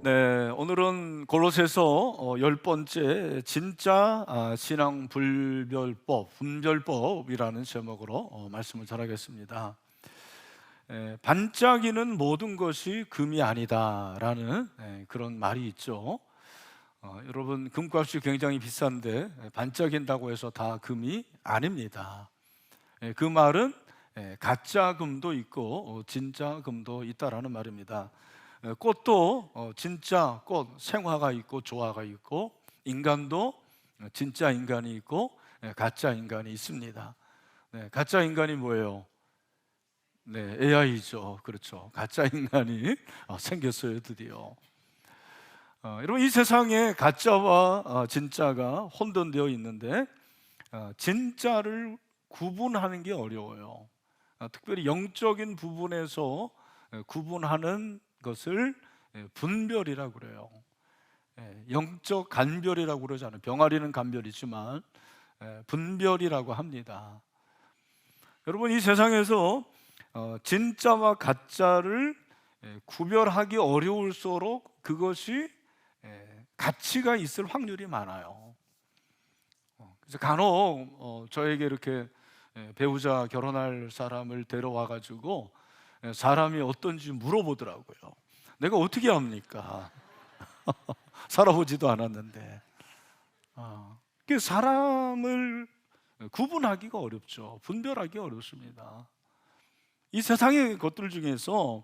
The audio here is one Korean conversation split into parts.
네, 오늘은 골로새서 10번째 진짜 신앙 분별법이라는 제목으로 말씀을 전하겠습니다. 반짝이는 모든 것이 금이 아니다라는 그런 말이 있죠. 여러분, 금값이 굉장히 비싼데 반짝인다고 해서 다 금이 아닙니다. 그 말은 가짜 금도 있고 진짜 금도 있다라는 말입니다. 꽃도 진짜 꽃, 생화가 있고 조화가 있고, 인간도 진짜 인간이 있고 가짜 인간이 있습니다. 가짜 인간이 뭐예요? 네, AI죠. 그렇죠. 가짜 인간이 생겼어요, 드디어. 여러분, 이 세상에 가짜와 진짜가 혼돈되어 있는데 진짜를 구분하는 게 어려워요. 특별히 영적인 부분에서 구분하는 것을 분별이라고 그래요. 영적 간별이라고 그러잖아요. 병아리는 간별이지만 분별이라고 합니다. 여러분, 이 세상에서 진짜와 가짜를 구별하기 어려울수록 그것이 가치가 있을 확률이 많아요. 그래서 간혹 저에게 이렇게 배우자 결혼할 사람을 데려와 가지고 사람이 어떤지 물어보더라고요. 내가 어떻게 합니까? 살아보지도 않았는데. 사람을 구분하기가 어렵죠. 분별하기 어렵습니다. 이 세상의 것들 중에서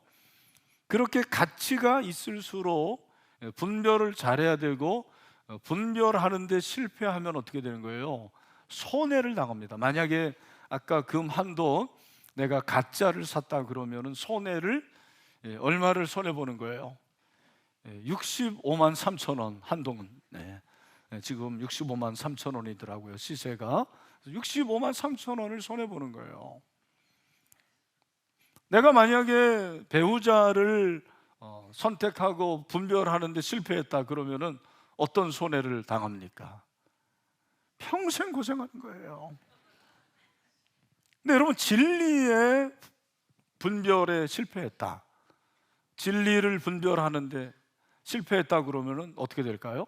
그렇게 가치가 있을수록 분별을 잘해야 되고, 분별하는데 실패하면 어떻게 되는 거예요? 손해를 당합니다. 만약에 아까 금 한돈 내가 가짜를 샀다 그러면은 손해를 얼마를 손해 보는 거예요? 65만 3천 원 한동은. 지금 65만 3천 원이더라고요, 시세가. 65만 3천 원을 손해 보는 거예요. 내가 만약에 배우자를 선택하고 분별하는데 실패했다 그러면은 어떤 손해를 당합니까? 평생 고생하는 거예요. 근데 여러분, 진리의 분별에 실패했다, 진리를 분별하는데 실패했다 그러면은 어떻게 될까요?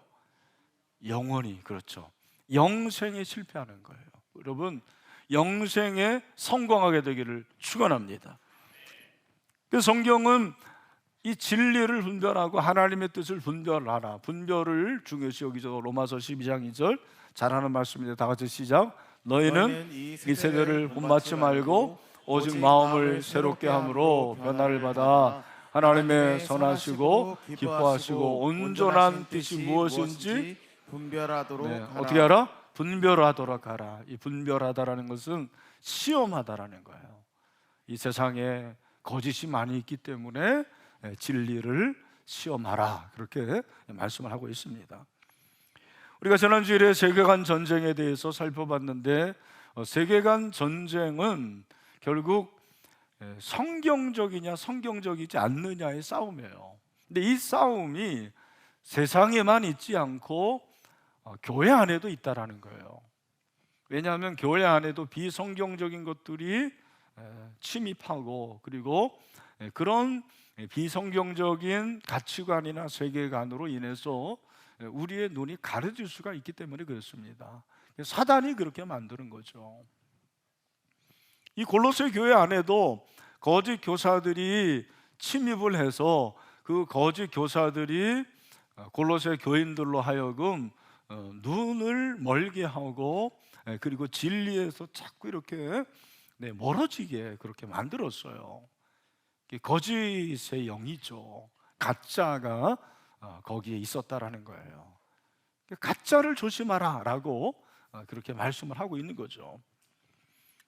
영원히, 그렇죠, 영생에 실패하는 거예요. 여러분, 영생에 성공하게 되기를 축원합니다. 그래서 성경은 이 진리를 분별하고 하나님의 뜻을 분별하라, 분별을 중요시 여기죠. 로마서 12장 2절 잘하는 말씀인데 다 같이 시작. 너희는 이 세대를 본받지 말고 오직 마음을 새롭게 함으로 변화를 받아 하나님의 선하시고 기뻐하시고 온전한 뜻이 무엇인지 분별하도록 하라. 어떻게 하라? 분별하도록 하라. 이 분별하다라는 것은 시험하다라는 거예요. 이 세상에 거짓이 많이 있기 때문에 진리를 시험하라, 그렇게 말씀을 하고 있습니다. 우리가 지난주일에 세계관 전쟁에 대해서 살펴봤는데 세계관 전쟁은 결국 성경적이냐 성경적이지 않느냐의 싸움이에요. 근데 이 싸움이 세상에만 있지 않고 교회 안에도 있다라는 거예요. 왜냐하면 교회 안에도 비성경적인 것들이 침입하고, 그리고 그런 비성경적인 가치관이나 세계관으로 인해서 우리의 눈이 가려질 수가 있기 때문에 그렇습니다. 사단이 그렇게 만드는 거죠. 이 골로새 교회 안에도 거짓 교사들이 침입을 해서 그 거짓 교사들이 골로새 교인들로 하여금 눈을 멀게 하고, 그리고 진리에서 자꾸 이렇게 멀어지게 그렇게 만들었어요. 거짓의 영이죠. 가짜가 거기에 있었다라는 거예요. 가짜를 조심하라 라고 그렇게 말씀을 하고 있는 거죠.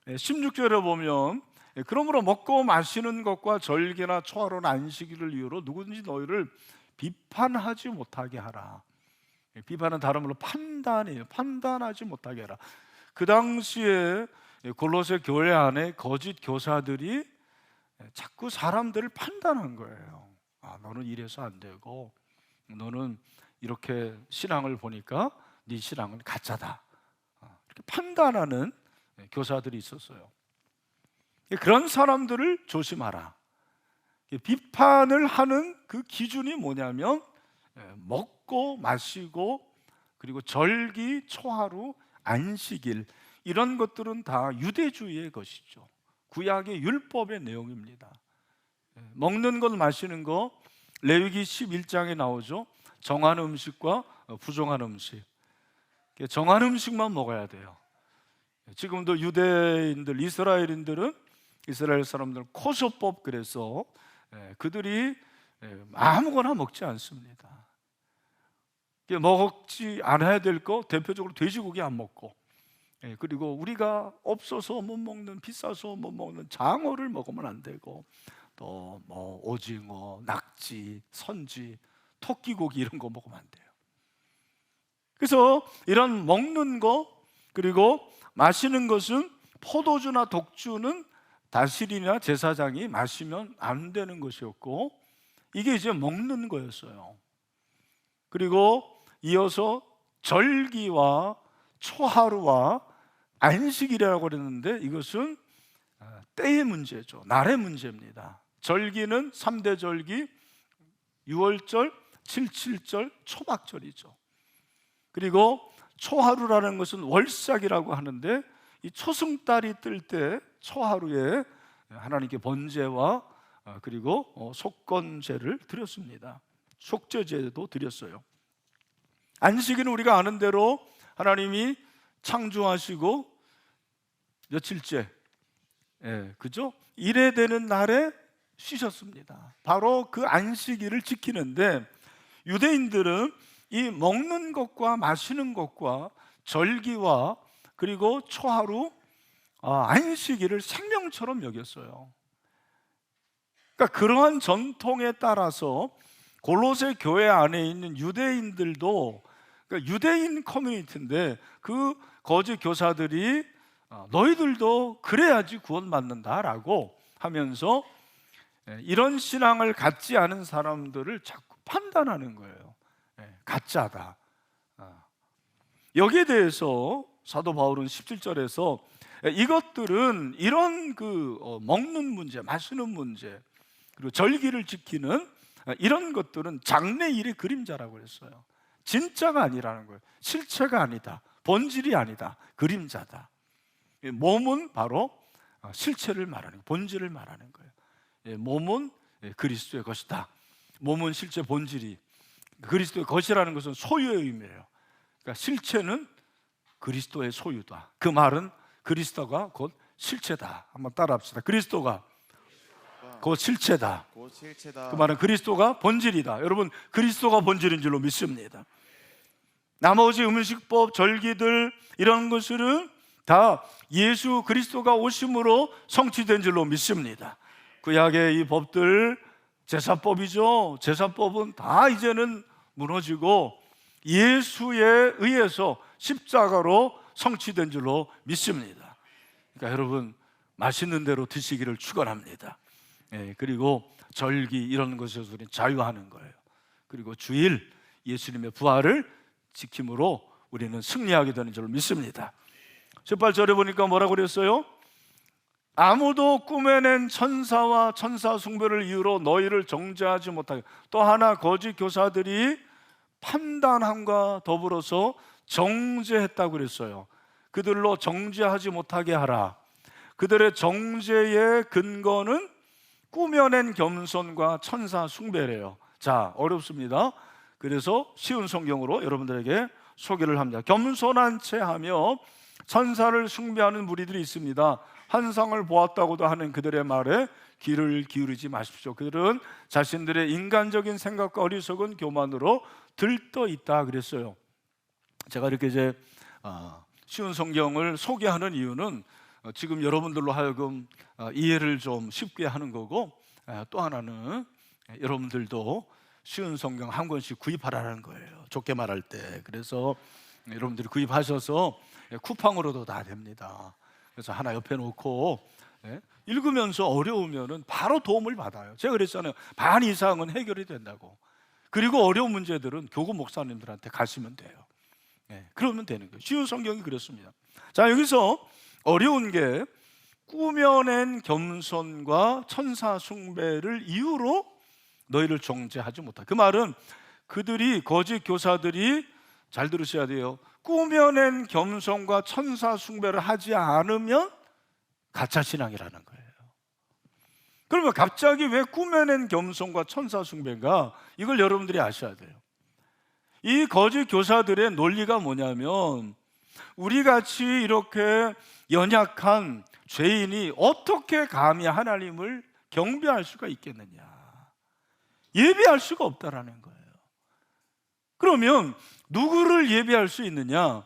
16절에 보면 그러므로 먹고 마시는 것과 절개나 초하루나 안식일을 이유로 누구든지 너희를 비판하지 못하게 하라. 비판은 다른 말로 판단이에요. 판단하지 못하게 하라. 그 당시에 골로새 교회 안에 거짓 교사들이 자꾸 사람들을 판단한 거예요. 너는 이래서 안 되고, 너는 이렇게 신앙을 보니까 네 신앙은 가짜다, 이렇게 판단하는 교사들이 있었어요. 그런 사람들을 조심하라. 비판을 하는 그 기준이 뭐냐면 먹고 마시고 그리고 절기, 초하루, 안식일 이런 것들은 다 유대주의의 것이죠. 구약의 율법의 내용입니다. 먹는 것 마시는 거 레위기 11장에 나오죠. 정한 음식과 부정한 음식. 정한 음식만 먹어야 돼요. 지금도 유대인들, 이스라엘 사람들은 코셔법, 그래서 그들이 아무거나 먹지 않습니다. 먹지 않아야 될 거 대표적으로 돼지고기 안 먹고, 그리고 우리가 없어서 못 먹는, 비싸서 못 먹는 장어를 먹으면 안 되고, 또 뭐 오징어, 낙지, 선지, 토끼고기 이런 거 먹으면 안 돼요. 그래서 이런 먹는 거 그리고 마시는 것은 포도주나 독주는 다스리나 제사장이 마시면 안 되는 것이었고, 이게 이제 먹는 거였어요. 그리고 이어서 절기와 초하루와 안식일이라고 그랬는데, 이것은 때의 문제죠. 날의 문제입니다. 절기는 3대 절기, 6월절, 7.7절, 초막절이죠. 그리고 초하루라는 것은 월삭이라고 하는데, 이 초승달이 뜰 때 초하루에 하나님께 번제와 그리고 속건제를 드렸습니다. 속죄제도 드렸어요. 안식일은 우리가 아는 대로 하나님이 창조하시고 며칠째, 그죠? 일에 되는 날에 쉬셨습니다. 바로 그 안식일을 지키는데, 유대인들은 이 먹는 것과 마시는 것과 절기와 그리고 초하루, 안식일을 생명처럼 여겼어요. 그러니까 그러한 전통에 따라서 골로새 교회 안에 있는 유대인들도, 그러니까 유대인 커뮤니티인데 그 거짓 교사들이 너희들도 그래야지 구원받는다라고 하면서 이런 신앙을 갖지 않은 사람들을 자꾸 판단하는 거예요. 가짜다. 여기에 대해서 사도 바울은 17절에서 이것들은 이런 먹는 문제, 마시는 문제, 그리고 절기를 지키는 이런 것들은 장래일의 그림자라고 했어요. 진짜가 아니라는 거예요. 실체가 아니다, 본질이 아니다, 그림자다. 몸은 바로 실체를 말하는 거예요. 본질을 말하는 거예요. 몸은 그리스도의 것이다. 몸은 실제 본질이 그리스도의 것이라는 것은 소유의 의미예요. 그러니까 실체는 그리스도의 소유다. 그 말은 그리스도가 곧 실체다. 한번 따라합시다. 그리스도가 곧 실체다. 그 말은 그리스도가 본질이다. 여러분, 그리스도가 본질인 줄로 믿습니다. 나머지 음식법, 절기들 이런 것들은 다 예수 그리스도가 오심으로 성취된 줄로 믿습니다. 구약의 이 법들, 제사법이죠. 제사법은 다 이제는 무너지고 예수에 의해서 십자가로 성취된 줄로 믿습니다. 그러니까 여러분, 맛있는 대로 드시기를 축원합니다. 그리고 절기 이런 것에서 우리는 자유하는 거예요. 그리고 주일 예수님의 부활을 지킴으로 우리는 승리하게 되는 줄로 믿습니다. 18절에 보니까 뭐라고 그랬어요? 아무도 꾸며낸 천사와 천사 숭배를 이유로 너희를 정죄하지 못하게. 또 하나 거짓 교사들이 판단함과 더불어서 정죄했다고 그랬어요. 그들로 정죄하지 못하게 하라. 그들의 정죄의 근거는 꾸며낸 겸손과 천사 숭배래요. 자, 어렵습니다. 그래서 쉬운 성경으로 여러분들에게 소개를 합니다. 겸손한 채 하며 천사를 숭배하는 무리들이 있습니다. 환상을 보았다고도 하는 그들의 말에 귀를 기울이지 마십시오. 그들은 자신들의 인간적인 생각과 어리석은 교만으로 들떠 있다 그랬어요. 제가 이렇게 이제 쉬운 성경을 소개하는 이유는 지금 여러분들로 하여금 이해를 좀 쉽게 하는 거고, 또 하나는 여러분들도 쉬운 성경 한 권씩 구입하라는 거예요. 좋게 말할 때. 그래서 여러분들이 구입하셔서 쿠팡으로도 다 됩니다. 그래서 하나 옆에 놓고 읽으면서 어려우면은 바로 도움을 받아요. 제가 그랬잖아요. 반 이상은 해결이 된다고. 그리고 어려운 문제들은 교구 목사님들한테 가시면 돼요. 그러면 되는 거예요. 쉬운 성경이 그렇습니다. 자, 여기서 어려운 게 꾸며낸 겸손과 천사 숭배를 이유로 너희를 정죄하지 못하게. 그 말은 그들이 거짓 교사들이 잘 들으셔야 돼요. 꾸며낸 겸손과 천사 숭배를 하지 않으면 가짜 신앙이라는 거예요. 그러면 갑자기 왜 꾸며낸 겸손과 천사 숭배인가? 이걸 여러분들이 아셔야 돼요. 이 거짓 교사들의 논리가 뭐냐면 우리 같이 이렇게 연약한 죄인이 어떻게 감히 하나님을 경배할 수가 있겠느냐, 예배할 수가 없다라는 거예요. 그러면 누구를 예배할 수 있느냐?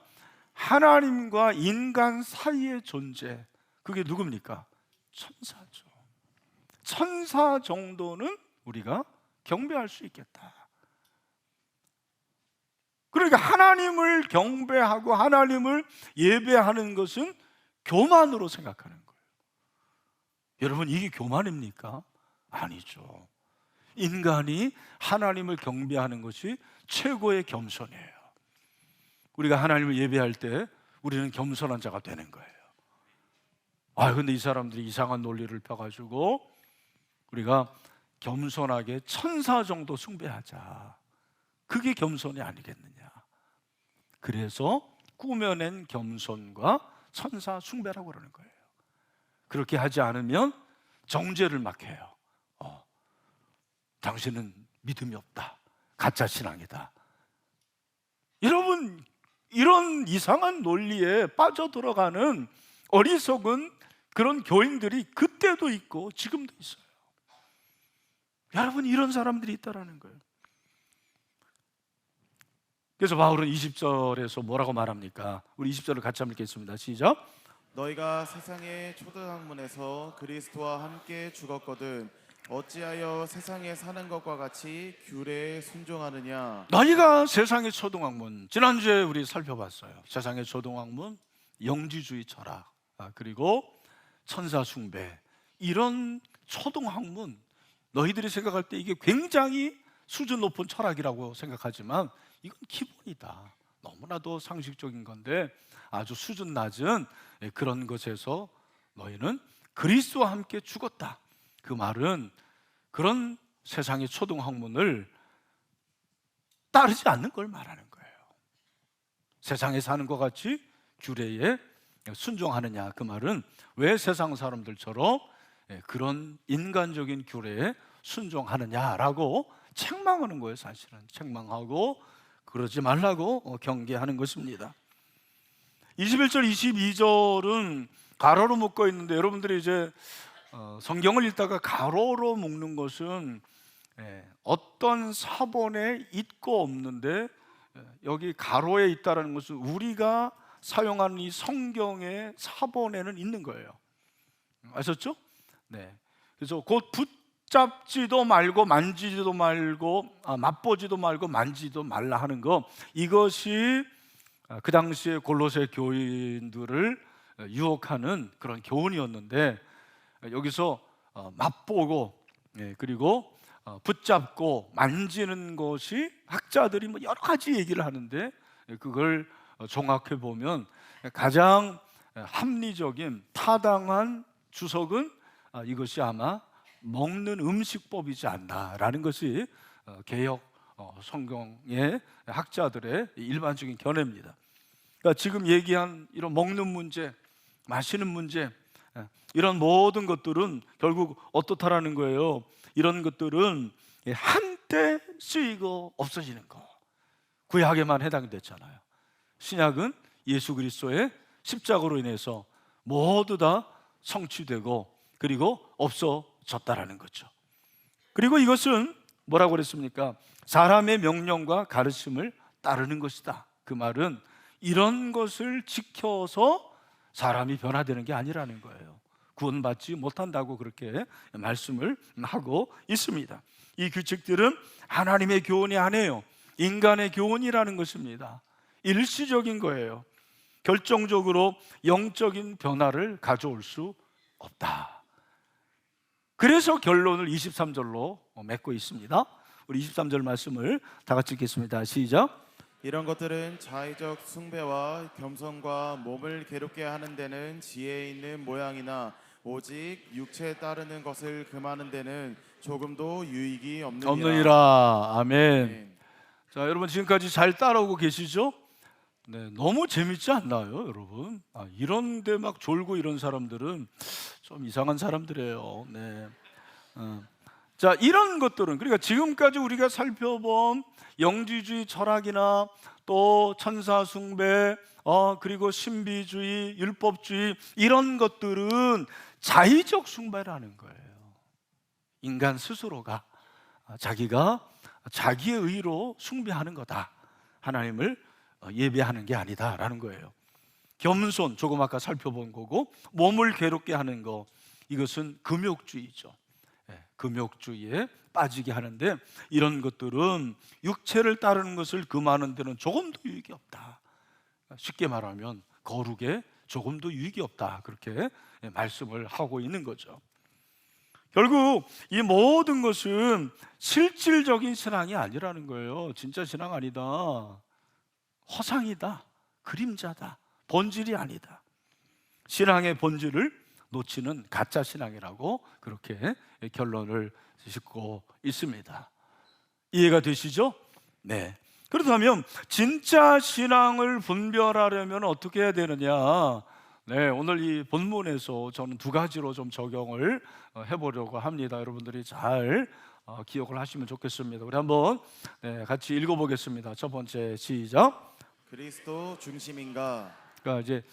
하나님과 인간 사이의 존재, 그게 누굽니까? 천사죠. 천사 정도는 우리가 경배할 수 있겠다. 그러니까 하나님을 경배하고 하나님을 예배하는 것은 교만으로 생각하는 거예요. 여러분, 이게 교만입니까? 아니죠. 인간이 하나님을 경배하는 것이 최고의 겸손이에요. 우리가 하나님을 예배할 때 우리는 겸손한 자가 되는 거예요. 근데 이 사람들이 이상한 논리를 펴가지고 우리가 겸손하게 천사 정도 숭배하자, 그게 겸손이 아니겠느냐. 그래서 꾸며낸 겸손과 천사 숭배라고 그러는 거예요. 그렇게 하지 않으면 정죄를 막 해요. 당신은 믿음이 없다, 가짜 신앙이다. 여러분, 이런 이상한 논리에 빠져들어가는 어리석은 그런 교인들이 그때도 있고 지금도 있어요. 여러분, 이런 사람들이 있다라는 거예요. 그래서 바울은 20절에서 뭐라고 말합니까? 우리 20절을 같이 한번 읽겠습니다. 시작. 너희가 세상의 초등학문에서 그리스도와 함께 죽었거든 어찌하여 세상에 사는 것과 같이 규례에 순종하느냐? 너희가 세상의 초등학문, 지난주에 우리 살펴봤어요. 세상의 초등학문, 영지주의 철학, 그리고 천사 숭배, 이런 초등학문, 너희들이 생각할 때 이게 굉장히 수준 높은 철학이라고 생각하지만 이건 기본이다. 너무나도 상식적인 건데 아주 수준 낮은 그런 것에서 너희는 그리스도와 함께 죽었다. 그 말은 그런 세상의 초등학문을 따르지 않는 걸 말하는 거예요. 세상에 사는 것 같이 규례에 순종하느냐, 그 말은 왜 세상 사람들처럼 그런 인간적인 규례에 순종하느냐라고 책망하는 거예요. 사실은 책망하고 그러지 말라고 경계하는 것입니다. 21절 22절은 가로로 묶어 있는데, 여러분들이 이제 성경을 읽다가 가로로 묶는 것은 어떤 사본에 있고 없는데 여기 가로에 있다는 것은 우리가 사용하는 이 성경의 사본에는 있는 거예요. 아셨죠? 네. 그래서 곧 붙잡지도 말고 만지지도 말고 맛보지도 말고 만지지도 말라 하는 거, 이것이 그 당시에 골로새 교인들을 유혹하는 그런 교훈이었는데, 여기서 맛보고 그리고 붙잡고 만지는 것이 학자들이 뭐 여러 가지 얘기를 하는데, 그걸 종합해 보면 가장 합리적인 타당한 주석은 이것이 아마 먹는 음식법이지 않나라는 것이 개역 성경의 학자들의 일반적인 견해입니다. 그러니까 지금 얘기한 이런 먹는 문제, 마시는 문제, 이런 모든 것들은 결국 어떻다라는 거예요? 이런 것들은 한때 쓰이고 없어지는 거. 구약에만 해당됐잖아요. 신약은 예수 그리스도의 십자가로 인해서 모두 다 성취되고 그리고 없어졌다라는 거죠. 그리고 이것은 뭐라고 그랬습니까? 사람의 명령과 가르침을 따르는 것이다. 그 말은 이런 것을 지켜서 사람이 변화되는 게 아니라는 거예요. 구원받지 못한다고 그렇게 말씀을 하고 있습니다. 이 규칙들은 하나님의 교훈이 아니에요. 인간의 교훈이라는 것입니다. 일시적인 거예요. 결정적으로 영적인 변화를 가져올 수 없다. 그래서 결론을 23절로 맺고 있습니다. 우리 23절 말씀을 다 같이 읽겠습니다. 시작. 이런 것들은 자의적 숭배와 겸손과 몸을 괴롭게 하는 데는 지혜 있는 모양이나 오직 육체에 따르는 것을 금하는 데는 조금도 유익이 없느니라. 아멘. 자, 여러분 지금까지 잘 따라오고 계시죠? 네, 너무 재밌지 않나요, 여러분? 이런데 막 졸고 이런 사람들은 좀 이상한 사람들이에요. 네. 자, 이런 것들은 그러니까 지금까지 우리가 살펴본 영지주의 철학이나 또 천사 숭배, 그리고 신비주의, 율법주의 이런 것들은 자의적 숭배라는 거예요. 인간 스스로가 자기가 자기의 의로 숭배하는 거다. 하나님을 예배하는 게 아니다라는 거예요. 겸손, 조금 아까 살펴본 거고, 몸을 괴롭게 하는 거, 이것은 금욕주의죠. 금욕주의에 빠지게 하는데, 이런 것들은 육체를 따르는 것을 금하는 데는 조금도 유익이 없다. 쉽게 말하면 거룩에 조금도 유익이 없다, 그렇게 말씀을 하고 있는 거죠. 결국 이 모든 것은 실질적인 신앙이 아니라는 거예요. 진짜 신앙 아니다, 허상이다, 그림자다, 본질이 아니다. 신앙의 본질을 놓치는 가짜 신앙이라고 그렇게 결론을 짓고 있습니다. 이해가 되시죠? 네. 그렇다면 진짜 신앙을 분별하려면 어떻게 해야 되느냐? 네, 오늘 이 본문에서 저는 두 가지로 좀 적용을 해보려고 합니다. 여러분들이 잘 기억을 하시면 좋겠습니다. 우리 한번 같이 읽어보겠습니다. 첫 번째, 시작. 그리스도 중심인가? 그러니까 이제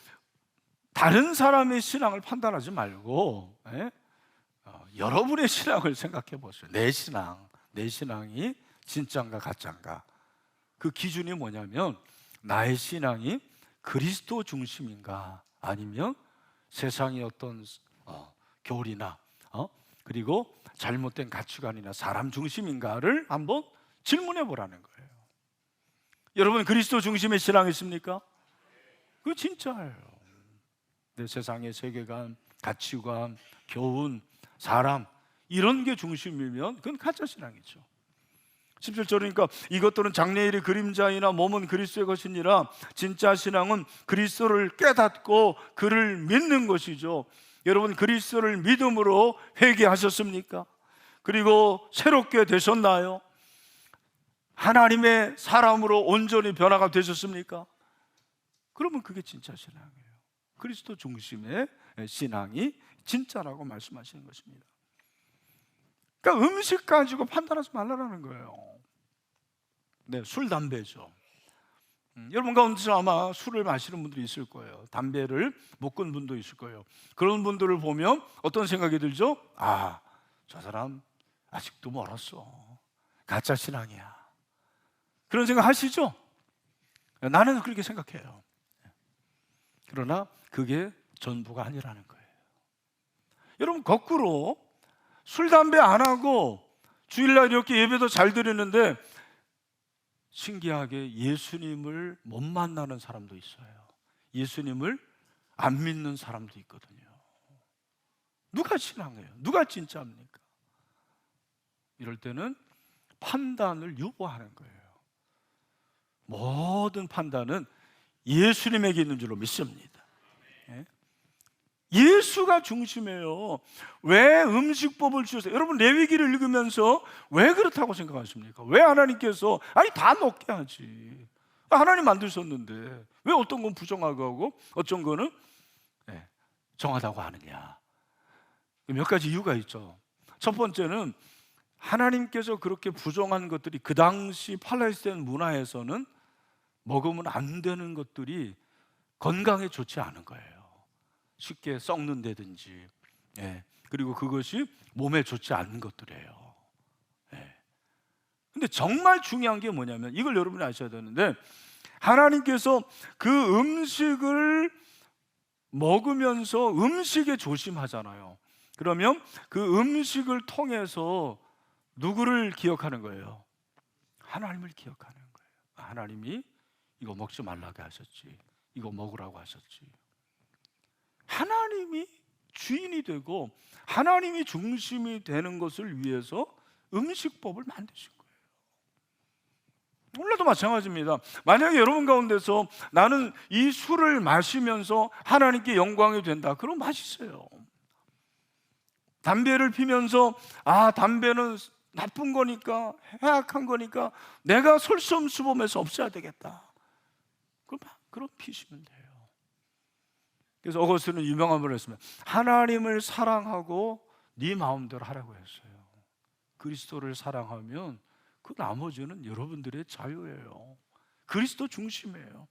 다른 사람의 신앙을 판단하지 말고 여러분의 신앙을 생각해 보세요. 내 신앙이 진짜인가 가짜인가. 그 기준이 뭐냐면 나의 신앙이 그리스도 중심인가, 아니면 세상의 어떤 교리나 그리고 잘못된 가치관이나 사람 중심인가를 한번 질문해 보라는 거예요. 여러분 그리스도 중심의 신앙이 있습니까? 그거 진짜예요. 내 세상의 세계관, 가치관, 교훈, 사람 이런 게 중심이면 그건 가짜 신앙이죠. 17절이니까 이것들은 장래일의 그림자이나 몸은 그리스도의 것이니라. 진짜 신앙은 그리스도를 깨닫고 그를 믿는 것이죠. 여러분 그리스도를 믿음으로 회개하셨습니까? 그리고 새롭게 되셨나요? 하나님의 사람으로 온전히 변화가 되셨습니까? 그러면 그게 진짜 신앙이에요. 그리스도 중심의 신앙이 진짜라고 말씀하시는 것입니다. 그러니까 음식 가지고 판단하지 말라는 거예요. 네, 술, 담배죠. 여러분 가운데서 아마 술을 마시는 분들이 있을 거예요. 담배를 못 끊은 분도 있을 거예요. 그런 분들을 보면 어떤 생각이 들죠? 저 사람 아직도 멀었어. 가짜 신앙이야. 그런 생각 하시죠? 나는 그렇게 생각해요. 그러나 그게 전부가 아니라는 거예요. 여러분 거꾸로 술, 담배 안 하고 주일날 이렇게 예배도 잘 드리는데 신기하게 예수님을 못 만나는 사람도 있어요. 예수님을 안 믿는 사람도 있거든요. 누가 신앙이에요? 누가 진짜입니까? 이럴 때는 판단을 유보하는 거예요. 모든 판단은 예수님에게 있는 줄로 믿습니다. 예수가 중심이에요. 왜 음식법을 주셨어요? 여러분 레위기를 읽으면서 왜 그렇다고 생각하십니까? 왜 하나님께서 다 먹게 하지, 하나님 만드셨는데 왜 어떤 건 부정하고 하고 어떤 거는 정하다고 하느냐? 몇 가지 이유가 있죠. 첫 번째는 하나님께서 그렇게 부정한 것들이 그 당시 팔레스타인 문화에서는 먹으면 안 되는 것들이 건강에 좋지 않은 거예요. 쉽게 썩는다든지, 그리고 그것이 몸에 좋지 않은 것들이에요. 근데 정말 중요한 게 뭐냐면 이걸 여러분이 아셔야 되는데, 하나님께서 그 음식을 먹으면서 음식에 조심하잖아요. 그러면 그 음식을 통해서 누구를 기억하는 거예요? 하나님을 기억하는 거예요. 하나님이 이거 먹지 말라고 하셨지, 이거 먹으라고 하셨지. 하나님이 주인이 되고 하나님이 중심이 되는 것을 위해서 음식법을 만드신 거예요. 오늘도 마찬가지입니다. 만약에 여러분 가운데서 나는 이 술을 마시면서 하나님께 영광이 된다, 그럼 맛있어요. 담배를 피면서 담배는 나쁜 거니까, 해악한 거니까 내가 솔선수범해서 없애야 되겠다. 그럼 피시면 돼요. 그래서 어거스틴은 유명한 말을 했습니다. 하나님을 사랑하고 네 마음대로 하라고 했어요. 그리스도를 사랑하면 그 나머지는 여러분들의 자유예요. 그리스도 중심이에요.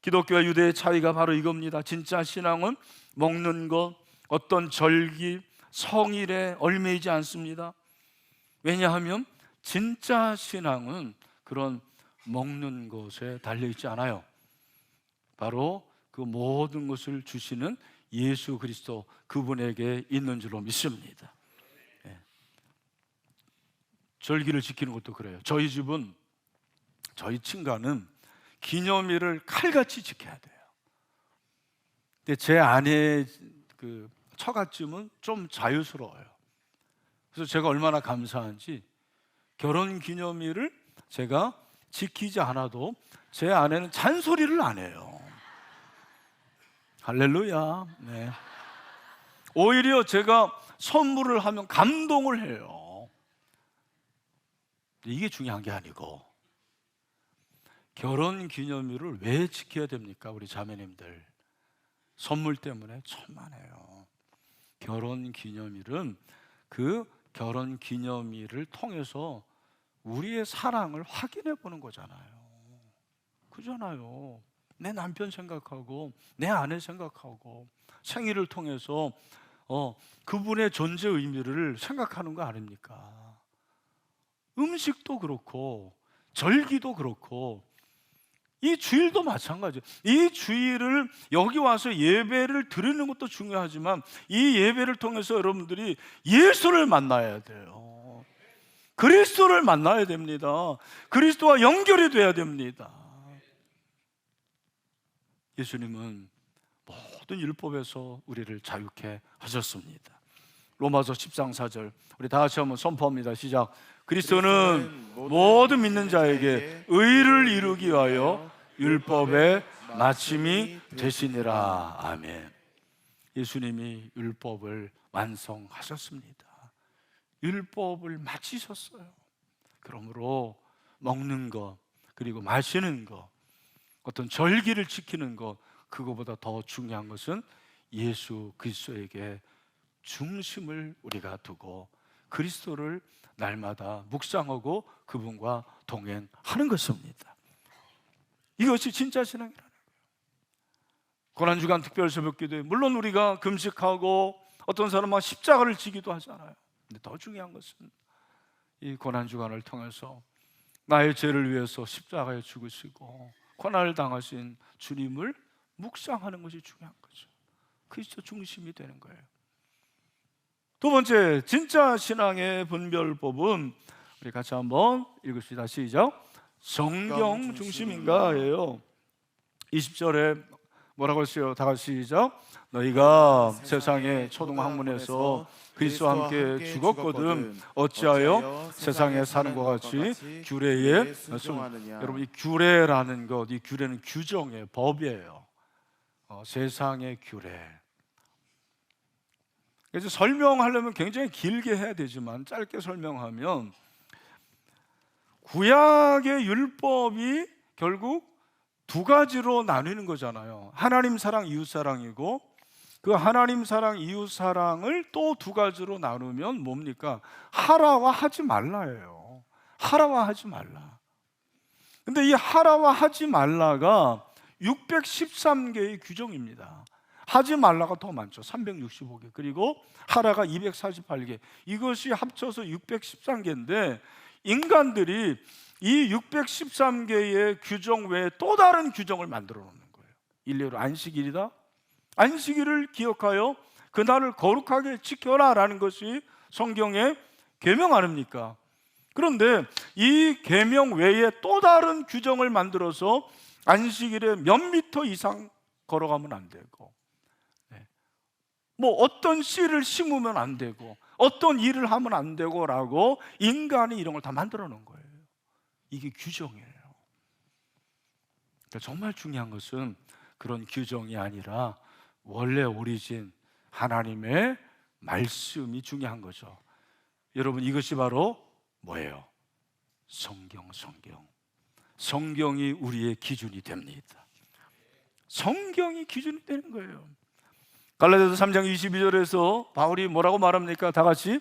기독교와 유대의 차이가 바로 이겁니다. 진짜 신앙은 먹는 것, 어떤 절기, 성일에 얽매이지 않습니다. 왜냐하면 진짜 신앙은 그런 먹는 것에 달려있지 않아요. 바로 그 모든 것을 주시는 예수 그리스도, 그분에게 있는 줄로 믿습니다. 절기를 지키는 것도 그래요. 저희 집은, 저희 친가는 기념일을 칼같이 지켜야 돼요. 근데 제 아내의 그 처갓집은 좀 자유스러워요. 그래서 제가 얼마나 감사한지, 결혼 기념일을 제가 지키지 않아도 제 아내는 잔소리를 안 해요. 할렐루야. 네. 오히려 제가 선물을 하면 감동을 해요. 이게 중요한 게 아니고, 결혼 기념일을 왜 지켜야 됩니까? 우리 자매님들 선물 때문에 천만에요. 결혼 기념일은 그 결혼 기념일을 통해서 우리의 사랑을 확인해 보는 거잖아요. 그잖아요. 내 남편 생각하고 내 아내 생각하고 생일을 통해서 그분의 존재 의미를 생각하는 거 아닙니까? 음식도 그렇고 절기도 그렇고 이 주일도 마찬가지예요. 이 주일을 여기 와서 예배를 드리는 것도 중요하지만 이 예배를 통해서 여러분들이 예수를 만나야 돼요. 그리스도를 만나야 됩니다. 그리스도와 연결이 돼야 됩니다. 예수님은 모든 율법에서 우리를 자유케 하셨습니다. 로마서 10장 4절 우리 다 같이 한번 선포합니다. 시작. 그리스도는 모든 믿는 자에게 의를 이루기 위하여 율법의 마침이 되시니라. 아멘. 예수님이 율법을 완성하셨습니다. 율법을 마치셨어요. 그러므로 먹는 것, 그리고 마시는 것, 어떤 절기를 지키는 것, 그거보다 더 중요한 것은 예수 그리스도에게 중심을 우리가 두고 그리스도를 날마다 묵상하고 그분과 동행하는 것입니다. 이것이 진짜 신앙이라는 거예요. 고난주간 특별 새벽기도에 물론 우리가 금식하고 어떤 사람은 십자가를 지기도 하잖아요. 근데 더 중요한 것은 이 고난주간을 통해서 나의 죄를 위해서 십자가에 죽으시고 고난을 당하신 주님을 묵상하는 것이 중요한 거죠. 그리스도 중심이 되는 거예요. 두 번째, 진짜 신앙의 분별법은 우리 같이 한번 읽읍시다. 시작. 성경 중심인가예요. 20절에 뭐라고 했어요? 다 같이 시작. 너희가 세상의 초등학문에서 그리스도와 함께 죽었거든 어찌하여 세상에 사는 것 같이 규례에 순종하느냐. 여러분, 이 규례라는 것, 이 규례는 규정의 법이에요. 세상의 규례. 그래서 설명하려면 굉장히 길게 해야 되지만 짧게 설명하면 구약의 율법이 결국 두 가지로 나뉘는 거잖아요. 하나님 사랑, 이웃 사랑이고 그 하나님 사랑, 이웃 사랑을 또 두 가지로 나누면 뭡니까? 하라와 하지 말라예요. 하라와 하지 말라. 근데 이 하라와 하지 말라가 613개의 규정입니다. 하지 말라가 더 많죠. 365개. 그리고 하라가 248개. 이것이 합쳐서 613개인데 인간들이 이 613개의 규정 외에 또 다른 규정을 만들어 놓는 거예요. 일례로 안식일이다. 안식일을 기억하여 그날을 거룩하게 지켜라 라는 것이 성경의 계명 아닙니까? 그런데 이 계명 외에 또 다른 규정을 만들어서 안식일에 몇 미터 이상 걸어가면 안 되고 뭐 어떤 씨를 심으면 안 되고 어떤 일을 하면 안 되고 라고 인간이 이런 걸 다 만들어 놓은 거예요. 이게 규정이에요. 그러니까 정말 중요한 것은 그런 규정이 아니라 원래 오리진 하나님의 말씀이 중요한 거죠. 여러분, 이것이 바로 뭐예요? 성경. 성경이 우리의 기준이 됩니다. 성경이 기준이 되는 거예요. 갈라디아서 3장 22절에서 바울이 뭐라고 말합니까? 다 같이.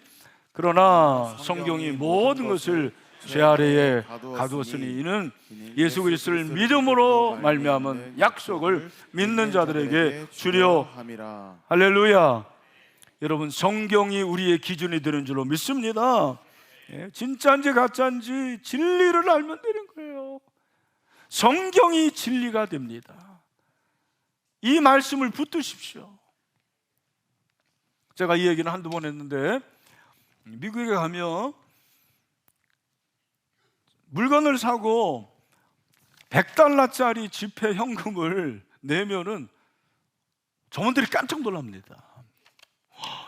그러나 성경이 모든 것을 죄 아래에 가두었으니 이는 예수 그리스도를 믿음으로 말미암은 약속을 믿는 자들에게 주려 함이라. 할렐루야. 여러분, 성경이 우리의 기준이 되는 줄로 믿습니다. 진짜인지 가짜인지 진리를 알면 되는 거예요. 성경이 진리가 됩니다. 이 말씀을 붙드십시오. 제가 이 얘기는 한두 번 했는데, 미국에 가면 물건을 사고 $100짜리 지폐 현금을 내면은 점원들이 깜짝 놀랍니다.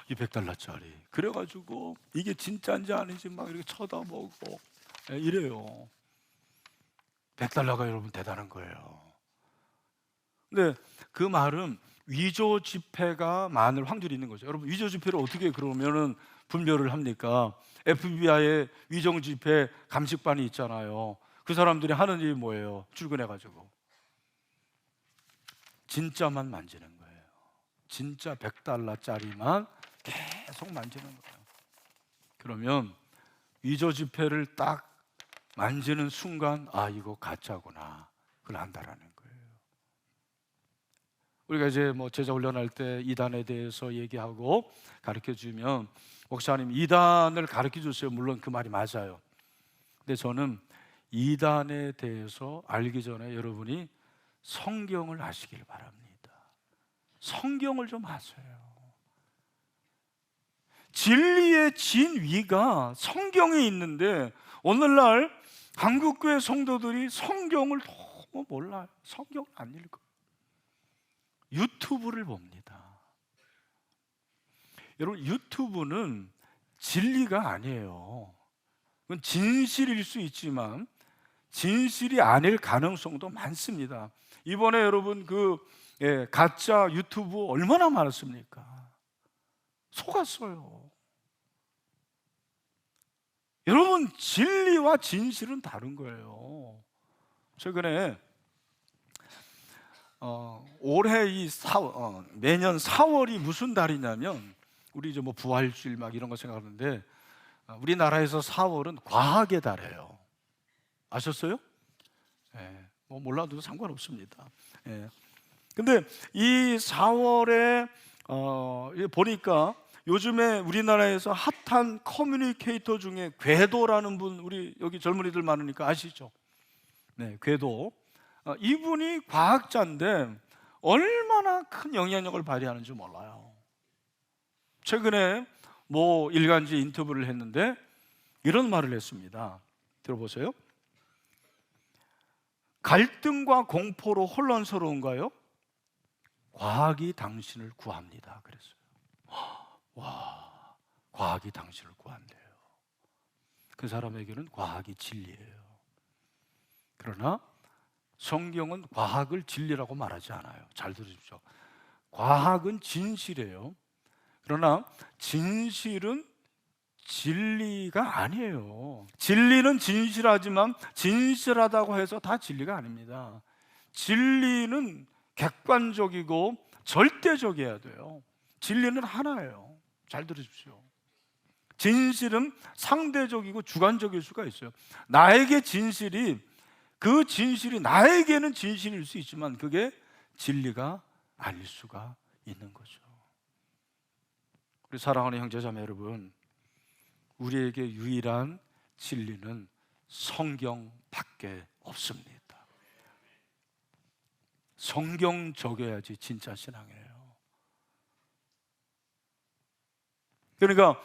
이 $100짜리. 그래가지고 이게 진짜인지 아닌지 막 이렇게 쳐다보고 이래요. $100가 여러분 대단한 거예요. 근데 그 말은 위조 지폐가 많을 확률이 있는 거죠. 여러분, 위조 지폐를 어떻게 그러면은 분별을 합니까? FBI의 위정 지폐 감식반이 있잖아요. 그 사람들이 하는 일이 뭐예요? 출근해가지고 진짜만 만지는 거예요. 진짜 $100짜리만 계속 만지는 거예요. 그러면 위조 지폐를 딱 만지는 순간, 아, 이거 가짜구나, 그걸 안다라는 거예요. 우리가 이제 뭐 제자 훈련할 때 이단에 대해서 얘기하고 가르쳐 주면, 목사님 이단을 가르쳐 주세요. 물론 그 말이 맞아요. 근데 저는 이단에 대해서 알기 전에 여러분이 성경을 아시길 바랍니다. 성경을 좀 아세요. 진리의 진위가 성경에 있는데, 오늘날 한국교회 성도들이 성경을 너무 몰라요. 성경을 안 읽어요. 유튜브를 봅니다. 여러분, 유튜브는 진리가 아니에요. 그건 진실일 수 있지만 진실이 아닐 가능성도 많습니다. 이번에 여러분 가짜 유튜브 얼마나 많았습니까? 속았어요. 여러분, 진리와 진실은 다른 거예요. 최근에 올해 매년 4월이 무슨 달이냐면, 우리 이제 뭐 부활주일 막 이런 거 생각하는데, 우리나라에서 4월은 과학의 달이에요. 아셨어요? 뭐 몰라도 상관없습니다. 근데 이 4월에 보니까 요즘에 우리나라에서 핫한 커뮤니케이터 중에 궤도라는 분, 우리 여기 젊은이들 많으니까 아시죠? 네, 궤도. 이분이 과학자인데 얼마나 큰 영향력을 발휘하는지 몰라요. 최근에 뭐 일간지 인터뷰를 했는데 이런 말을 했습니다. 들어보세요. 갈등과 공포로 혼란스러운가요? 과학이 당신을 구합니다. 그랬어요. 와, 과학이 당신을 구한대요. 그 사람에게는 과학이 진리예요. 그러나 성경은 과학을 진리라고 말하지 않아요. 잘 들으십시오. 과학은 진실이에요. 그러나 진실은 진리가 아니에요. 진리는 진실하지만 진실하다고 해서 다 진리가 아닙니다. 진리는 객관적이고 절대적이어야 돼요. 진리는 하나예요. 잘 들으십시오. 진실은 상대적이고 주관적일 수가 있어요. 나에게 그 진실이 나에게는 진실일 수 있지만 그게 진리가 아닐 수가 있는 거죠. 우리 사랑하는 형제자매 여러분, 우리에게 유일한 진리는 성경밖에 없습니다. 성경 적여야지 진짜 신앙이에요. 그러니까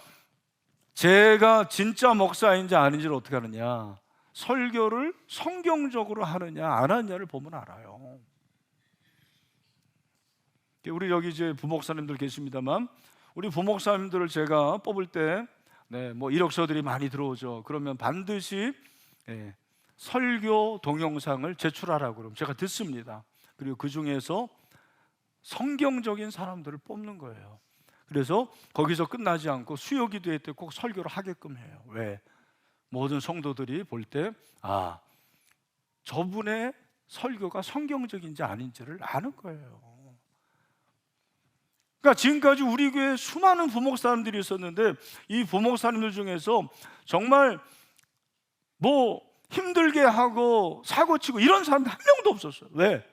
제가 진짜 목사인지 아닌지를 어떻게 하느냐, 설교를 성경적으로 하느냐 안 하느냐를 보면 알아요. 우리 여기 이제 부목사님들 계십니다만, 우리 부목사님들을 제가 뽑을 때 뭐 이력서들이 많이 들어오죠. 그러면 반드시 설교 동영상을 제출하라고 그러면 제가 듣습니다. 그리고 그 중에서 성경적인 사람들을 뽑는 거예요. 그래서 거기서 끝나지 않고 수요기도회 때 꼭 설교를 하게끔 해요. 왜? 모든 성도들이 볼 때 저분의 설교가 성경적인지 아닌지를 아는 거예요. 그러니까 지금까지 우리 교회에 수많은 부목사님들이 있었는데 이 부목사님들 중에서 정말 힘들게 하고 사고치고 이런 사람들 한 명도 없었어요. 왜?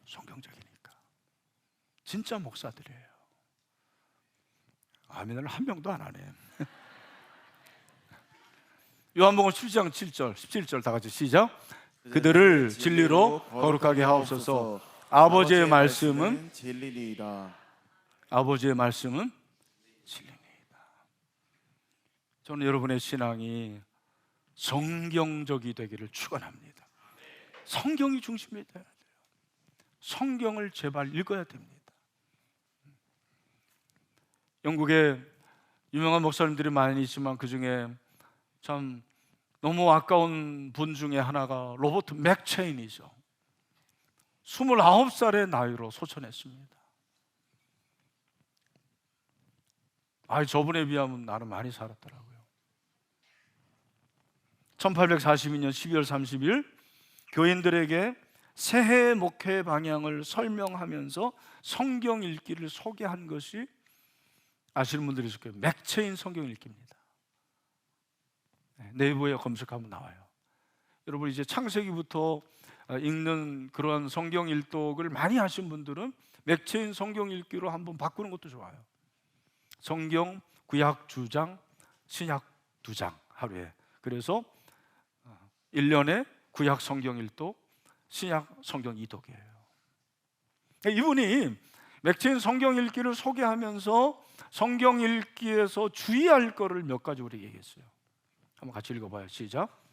성경적이니까. 진짜 목사들이에요. 아멘을 한 명도 안 하네. 요한복음 7장 7절 17절 다 같이 시작. 그들을 진리로 거룩하게 하옵소서. 아버지의 말씀은 진리니이다. 아버지의 말씀은 진리니이다. 저는 여러분의 신앙이 성경적이 되기를 축원합니다. 성경이 중심이 돼야 돼요. 성경을 제발 읽어야 됩니다. 영국에 유명한 목사님들이 많이 있지만 그 중에 참 너무 아까운 분 중에 하나가 로버트 맥체인이죠. 29살의 나이로 소천했습니다. 저분에 비하면 나는 많이 살았더라고요. 1842년 12월 30일 교인들에게 새해 목회 방향을 설명하면서 성경 읽기를 소개한 것이 아시는 분들이 있을 거예요. 맥체인 성경 읽기입니다. 네이버에 검색하면 나와요. 여러분 이제 창세기부터 읽는 그런 성경 일독을 많이 하신 분들은 맥체인 성경 읽기로 한번 바꾸는 것도 좋아요. 성경 구약 2장, 신약 2장 하루에. 그래서 1년에 구약 성경 1독, 신약 성경 2독이에요. 이분이 맥체인 성경 읽기를 소개하면서 성경 읽기에서 주의할 거를 몇 가지 우리에게 얘기했어요. 한번 같이 읽어봐요. 시작.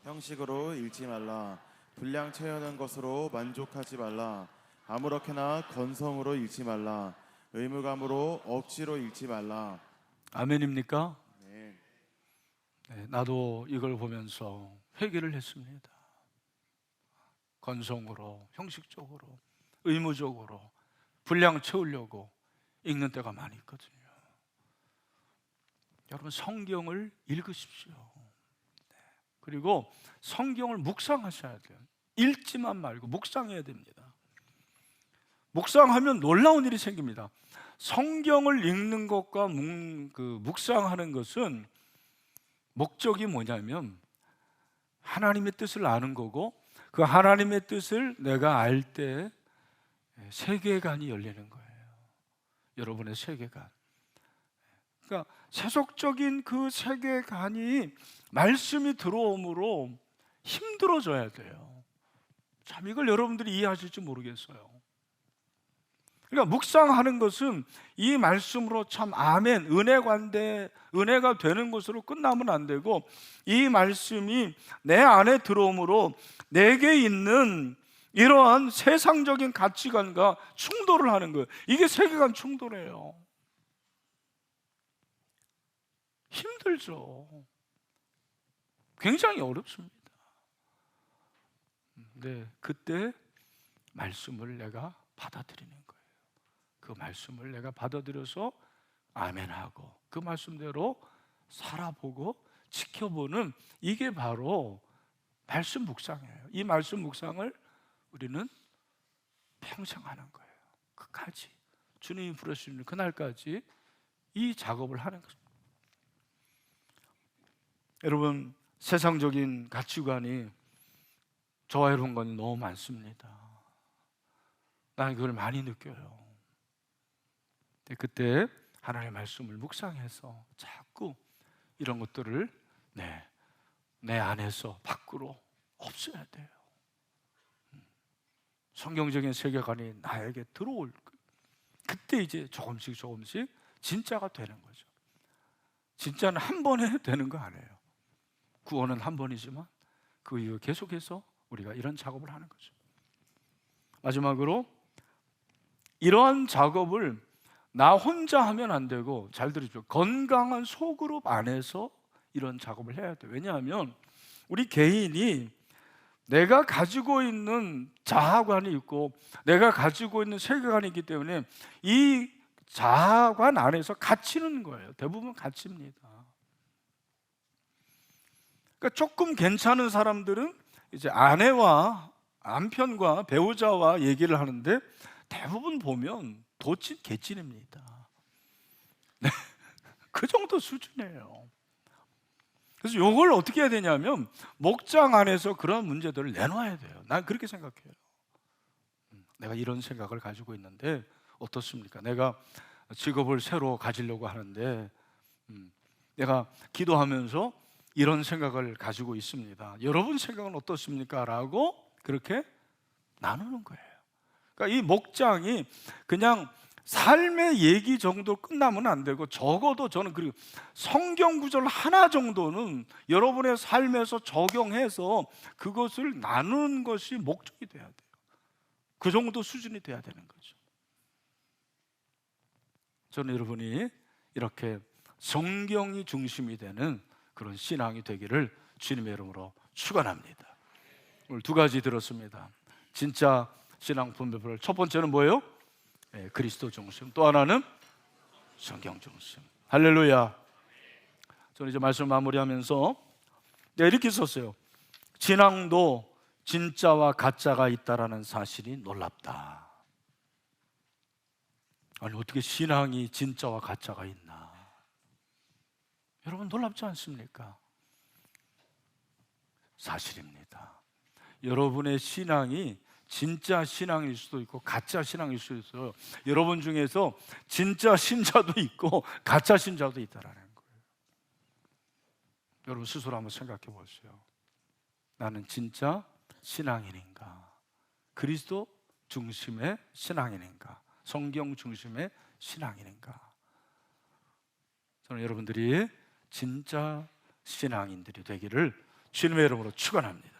형식으로 읽지 말라. 분량 채우는 것으로 만족하지 말라. 아무렇게나 건성으로 읽지 말라. 의무감으로 억지로 읽지 말라. 아멘입니까? 네. 나도 이걸 보면서 회개를 했습니다. 건성으로, 형식적으로, 의무적으로 분량 채우려고 읽는 때가 많이 있거든요. 여러분 성경을 읽으십시오. 그리고 성경을 묵상하셔야 돼요. 읽지만 말고 묵상해야 됩니다. 묵상하면 놀라운 일이 생깁니다. 성경을 읽는 것과 묵상하는 것은 목적이 뭐냐면 하나님의 뜻을 아는 거고, 그 하나님의 뜻을 내가 알 때 세계관이 열리는 거예요. 여러분의 세계관. 그러니까 세속적인 그 세계관이 말씀이 들어오므로 힘들어져야 돼요. 참 이걸 여러분들이 이해하실지 모르겠어요. 그러니까 묵상하는 것은 이 말씀으로 참 아멘, 은혜가 되는 것으로 끝나면 안 되고, 이 말씀이 내 안에 들어오므로 내게 있는 이러한 세상적인 가치관과 충돌을 하는 거예요. 이게 세계관 충돌이에요. 힘들죠. 굉장히 어렵습니다. 네, 그때 말씀을 내가 받아들이는 거예요. 그 말씀을 내가 받아들여서 아멘하고 그 말씀대로 살아보고 지켜보는, 이게 바로 말씀 묵상이에요. 이 말씀 묵상을 우리는 평생 하는 거예요. 끝까지 주님이 부르시는 그날까지 이 작업을 하는 거죠. 여러분 세상적인 가치관이 저와 여러분과는 너무 많습니다. 나는 그걸 많이 느껴요. 그때 하나님의 말씀을 묵상해서 자꾸 이런 것들을 내 안에서 밖으로 없애야 돼요. 성경적인 세계관이 나에게 들어올 거예요. 그때 이제 조금씩 진짜가 되는 거죠. 진짜는 한 번에 되는 거 아니에요. 구원은 한 번이지만 그 이후 계속해서 우리가 이런 작업을 하는 거죠. 마지막으로 이러한 작업을 나 혼자 하면 안 되고, 잘 들으십시오. 건강한 소그룹 안에서 이런 작업을 해야 돼요. 왜냐하면 우리 개인이 내가 가지고 있는 자아관이 있고 내가 가지고 있는 세계관이 있기 때문에 이 자아관 안에서 갇히는 거예요. 대부분 갇힙니다. 그러니까 조금 괜찮은 사람들은 이제 아내와 남편과 배우자와 얘기를 하는데 대부분 보면 도찐 개찐입니다. 네, 그 정도 수준이에요. 그래서 이걸 어떻게 해야 되냐면 목장 안에서 그런 문제들을 내놔야 돼요. 난 그렇게 생각해요. 내가 이런 생각을 가지고 있는데 어떻습니까? 내가 직업을 새로 가지려고 하는데 내가 기도하면서 이런 생각을 가지고 있습니다. 여러분 생각은 어떻습니까? 라고 그렇게 나누는 거예요. 그러니까 이 목장이 그냥 삶의 얘기 정도 끝나면 안 되고 적어도 저는 그리고 성경 구절 하나 정도는 여러분의 삶에서 적용해서 그것을 나누는 것이 목적이 돼야 돼요. 그 정도 수준이 돼야 되는 거죠. 저는 여러분이 이렇게 성경이 중심이 되는 그런 신앙이 되기를 주님의 이름으로 축원합니다. 오늘 두 가지 들었습니다. 진짜 신앙 분별을 첫 번째는 뭐예요? 그리스도 중심. 또 하나는 성경 중심. 할렐루야. 저는 이제 말씀 마무리하면서 이렇게 썼어요. 신앙도 진짜와 가짜가 있다라는 사실이 놀랍다. 아니 어떻게 신앙이 진짜와 가짜가 있나? 여러분 놀랍지 않습니까? 사실입니다. 여러분의 신앙이 진짜 신앙일 수도 있고 가짜 신앙일 수도 있어요. 여러분 중에서 진짜 신자도 있고 가짜 신자도 있다라는 거예요. 여러분 스스로 한번 생각해 보세요. 나는 진짜 신앙인인가? 그리스도 중심의 신앙인인가? 성경 중심의 신앙인인가? 저는 여러분들이 진짜 신앙인들이 되기를 주님의 이름으로 축원합니다.